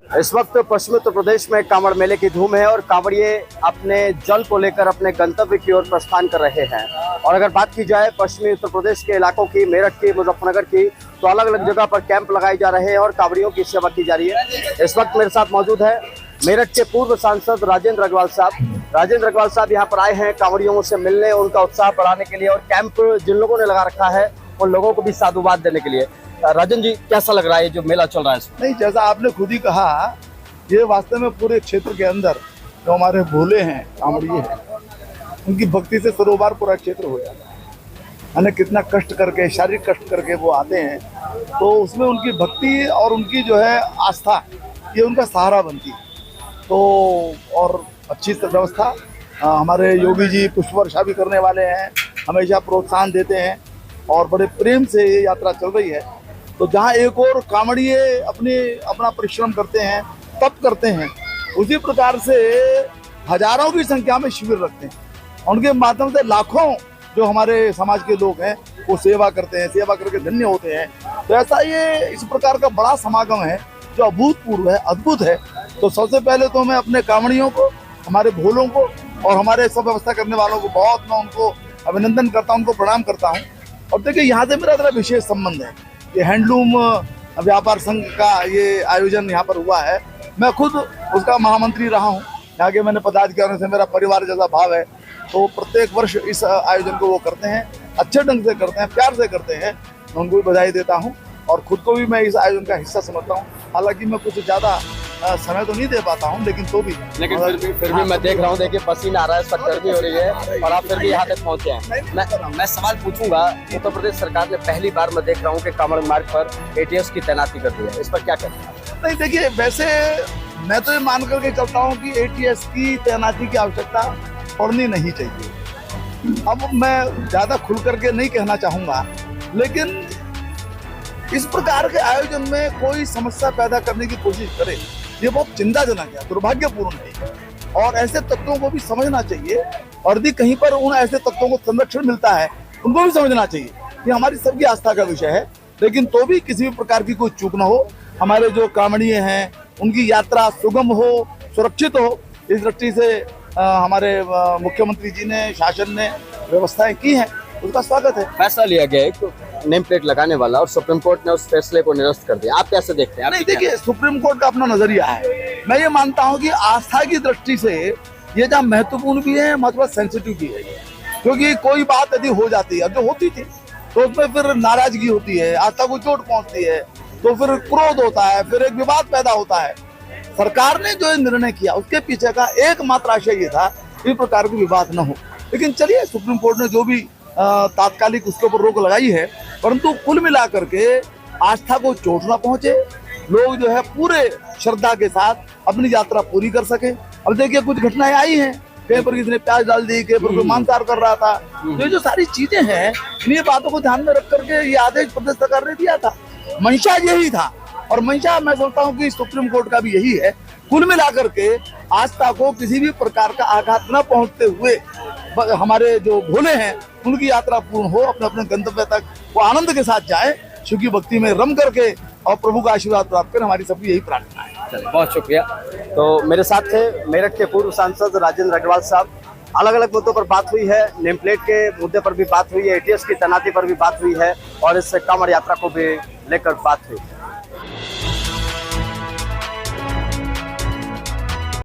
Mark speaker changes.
Speaker 1: इस वक्त पश्चिमी उत्तर प्रदेश में कांवड़ मेले की धूम है और कांवड़िए अपने जल को लेकर अपने गंतव्य की ओर प्रस्थान कर रहे हैं। और अगर बात की जाए पश्चिमी उत्तर प्रदेश के इलाकों की, मेरठ की, मुजफ्फरनगर की, तो अलग अलग जगह पर कैंप लगाए जा रहे हैं और कांवड़ियों की सेवा की जा रही है। इस वक्त मेरे साथ मौजूद है मेरठ के पूर्व सांसद राजेंद्र अग्रवाल साहब। राजेंद्र अग्रवाल साहब यहाँ पर आए हैं कांवड़ियों से मिलने, उनका उत्साह बढ़ाने के लिए और कैंप जिन लोगों ने लगा रखा है उन लोगों को भी साधुवाद देने के लिए। राजन जी, कैसा लग रहा है जो मेला चल रहा है?
Speaker 2: नहीं, जैसा आपने खुद ही कहा, ये वास्तव में पूरे क्षेत्र के अंदर जो हमारे भोले हैं, कांवड़िए हैं, उनकी भक्ति से सरोवर पूरा क्षेत्र हो जाता है। यानी कितना कष्ट करके, शारीरिक कष्ट करके वो आते हैं, तो उसमें उनकी भक्ति और उनकी जो है आस्था, ये उनका सहारा बनती है। तो और अच्छी व्यवस्था, हमारे योगी जी पुष्प वर्षा भी करने वाले हैं, हमेशा प्रोत्साहन देते हैं और बड़े प्रेम से ये यात्रा चल रही है। तो जहाँ एक और कांवड़िए अपना परिश्रम करते हैं, तप करते हैं, उसी प्रकार से हजारों की संख्या में शिविर रखते हैं। उनके माध्यम से लाखों जो हमारे समाज के लोग हैं वो सेवा करते हैं, सेवा करके धन्य होते हैं। तो ऐसा ये इस प्रकार का बड़ा समागम है जो अभूतपूर्व है, अद्भुत है। तो सबसे पहले तो मैं अपने कांवड़ियों को, हमारे भोलों को और हमारे सब व्यवस्था करने वालों को बहुत मैं उनको अभिनंदन करता हूँ, उनको प्रणाम करता हूँ। और देखिए, यहाँ से मेरा थोड़ा विशेष संबंध है। ये हैंडलूम व्यापार संघ का ये आयोजन यहाँ पर हुआ है। मैं खुद उसका महामंत्री रहा हूँ, यहाँ के मैंने पदाधिकारियों से मेरा परिवार जैसा भाव है। तो प्रत्येक वर्ष इस आयोजन को वो करते हैं, अच्छे ढंग से करते हैं, प्यार से करते हैं। मैं उनको भी बधाई देता हूँ और खुद को भी मैं इस आयोजन का हिस्सा समझता हूँ। हालांकि मैं कुछ ज़्यादा समय तो नहीं दे पाता हूँ, लेकिन तो भी
Speaker 1: फिर भी मैं देख रहा हूँ, देखिए पसीना आ रहा है, सब गर्मी हो रही है और आप फिर भी यहाँ तक पहुँचे हैं। मैं सवाल पूछूंगा, उत्तर प्रदेश सरकार ने पहली बार मैं देख रहा हूँ कि कांवड़ मार्ग पर ATS की तैनाती कर दी है, इस पर क्या कहते हैं?
Speaker 2: नहीं, देखिए, वैसे मैं तो ये मान करके चलता हूँ कि ATS की तैनाती की आवश्यकता पड़नी नहीं चाहिए। अब मैं ज़्यादा खुल करके नहीं कहना चाहूँगा, लेकिन इस प्रकार के आयोजन में कोई समस्या पैदा करने की कोशिश करे, ये बहुत चिंताजनक है, दुर्भाग्यपूर्ण है। और ऐसे तत्वों को भी समझना चाहिए और यदि कहीं पर उन ऐसे तत्वों को संरक्षण मिलता है, उनको भी समझना चाहिए कि हमारी सबकी आस्था का विषय है। लेकिन तो भी किसी भी प्रकार की कोई चूक ना हो, हमारे जो कांवड़िए हैं उनकी यात्रा सुगम हो, सुरक्षित हो, इस दृष्टि से हमारे मुख्यमंत्री जी ने, शासन ने व्यवस्थाएं की हैं, उसका स्वागत है।
Speaker 1: फैसला लिया गया है नेम प्लेट लगाने वाला और सुप्रीम कोर्ट ने उस फैसले को निरस्त कर दिया, आप कैसे देखते हैं?
Speaker 2: नहीं, देखिए, सुप्रीम कोर्ट का अपना नजरिया है। मैं ये मानता हूँ कि आस्था की दृष्टि से ये जहाँ महत्वपूर्ण भी है, मतलब सेंसिटिव भी है, क्योंकि कोई बात यदि हो जाती है, जो होती थी, तो उसमें फिर नाराजगी होती है, आस्था को चोट पहुंचती है, तो फिर क्रोध होता है, फिर एक विवाद पैदा होता है। सरकार ने जो निर्णय किया उसके पीछे का एकमात्र आशय ये था कि इस प्रकार की विवाद न हो। लेकिन चलिए, सुप्रीम कोर्ट ने जो भी तात्कालिक उसके ऊपर रोक लगाई है, परंतु कुल मिलाकर के आस्था को चोट न पहुंचे, लोग जो है पूरे श्रद्धा के साथ अपनी यात्रा पूरी कर सके। अब देखिए, कुछ घटनाएं आई हैं, कहीं पर किसी ने प्याज डाल दी, कहीं पर कोई मांसाहार कर रहा था। तो ये जो सारी चीजें हैं, इन्हीं बातों को ध्यान में रख करके ये आदेश प्रदेश सरकार ने दिया था। मंशा यही था और मंशा मैं समझता हूँ कि सुप्रीम कोर्ट का भी यही है। कुल मिलाकर के आस्था को किसी भी प्रकार का आघात न पहुंचते हुए हमारे जो भोले हैं उनकी यात्रा पूर्ण हो, अपने अपने गंतव्य तक वो आनंद के साथ जाए, शुक्र भक्ति में रम करके और प्रभु का आशीर्वाद प्राप्त करें। हमारी सबकी यही प्रार्थना है।
Speaker 1: बहुत शुक्रिया। तो मेरे साथ थे मेरठ के पूर्व सांसद राजेंद्र अग्रवाल साहब। अलग अलग मुद्दों पर बात हुई है, नेम प्लेट के मुद्दे पर भी बात हुई है, ATS की तैनाती पर भी बात हुई है और इस कांवड़ यात्रा को भी लेकर बात हुई।